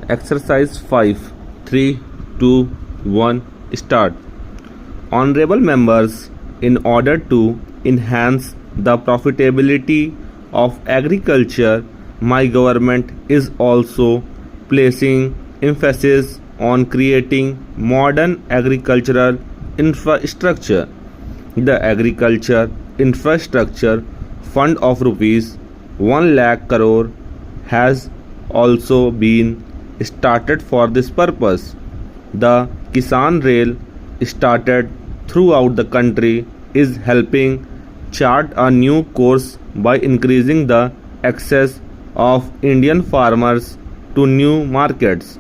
Exercise 5, 3, 2, 1, start. Honorable members, in order to enhance the profitability of agriculture, my government is also placing emphasis on creating modern agricultural infrastructure. The Agriculture Infrastructure Fund of rupees 1 lakh crore has also been started for this purpose. The Kisan Rail, started throughout the country, is helping chart a new course by increasing the access of Indian farmers to new markets.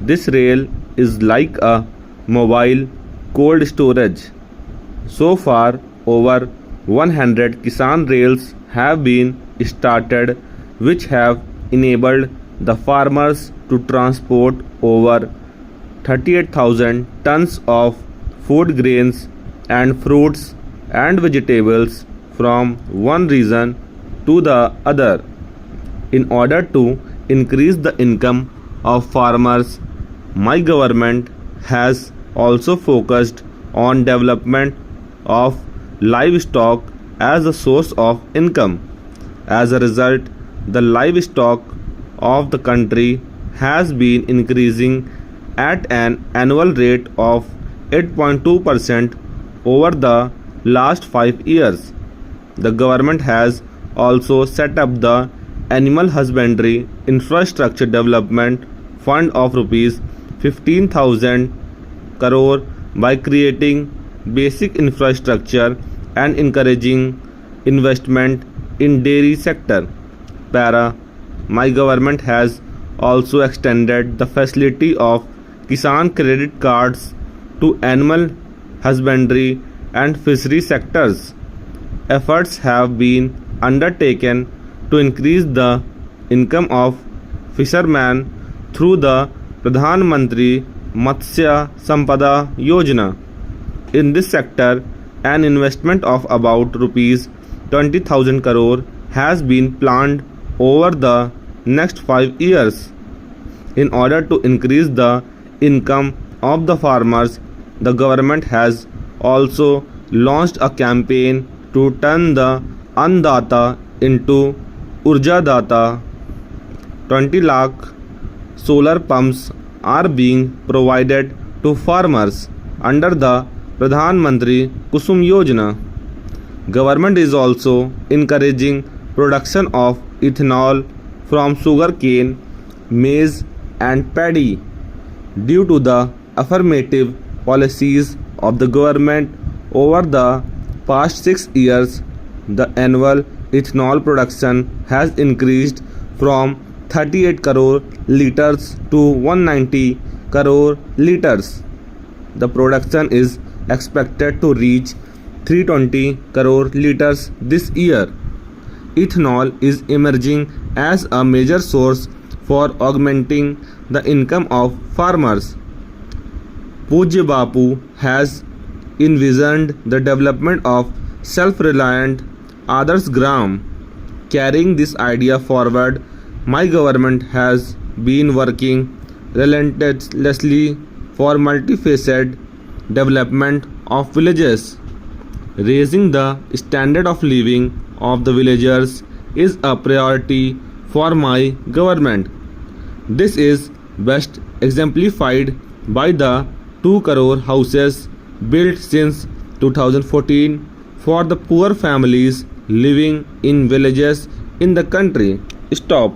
This rail is like a mobile cold storage. So far, over 100 Kisan rails have been started, which have enabled the farmers to transport over 38,000 tons of food grains and fruits and vegetables from one region to the other. In order to increase the income of farmers, my government has also focused on development of livestock as a source of income. As a result, the livestock of the country has been increasing at an annual rate of 8.2% over the last 5 years. The government has also set up the Animal Husbandry Infrastructure Development Fund of rupees 15,000 crore by creating basic infrastructure and encouraging investment in dairy sector. Para, my government has also extended the facility of Kisan credit cards to animal husbandry and fishery sectors. Efforts have been undertaken to increase the income of fishermen through the Pradhan Mantri Matsya Sampada Yojana. In this sector, an investment of about rupees 20,000 crore has been planned over the next 5 years. In order to increase the income of the farmers, the government has also launched a campaign to turn the Annadata into Urja Data. 20 lakh solar pumps are being provided to farmers under the Pradhan Mantri Kusum Yojana. Government is also encouraging production of ethanol from sugarcane, maize and paddy. Due to the affirmative policies of the government over the past 6 years, the annual ethanol production has increased from 38 crore liters to 190 crore liters. The production is expected to reach 320 crore liters this year. Ethanol is emerging as a major source for augmenting the income of farmers. Pujya Bapu has envisioned the development of self-reliant Adarsh Gram. Carrying this idea forward, my government has been working relentlessly for multifaceted development of villages. Raising the standard of living of the villagers is a priority for my government. This is best exemplified by the 2 crore houses built since 2014 for the poor families living in villages in the country. Stop.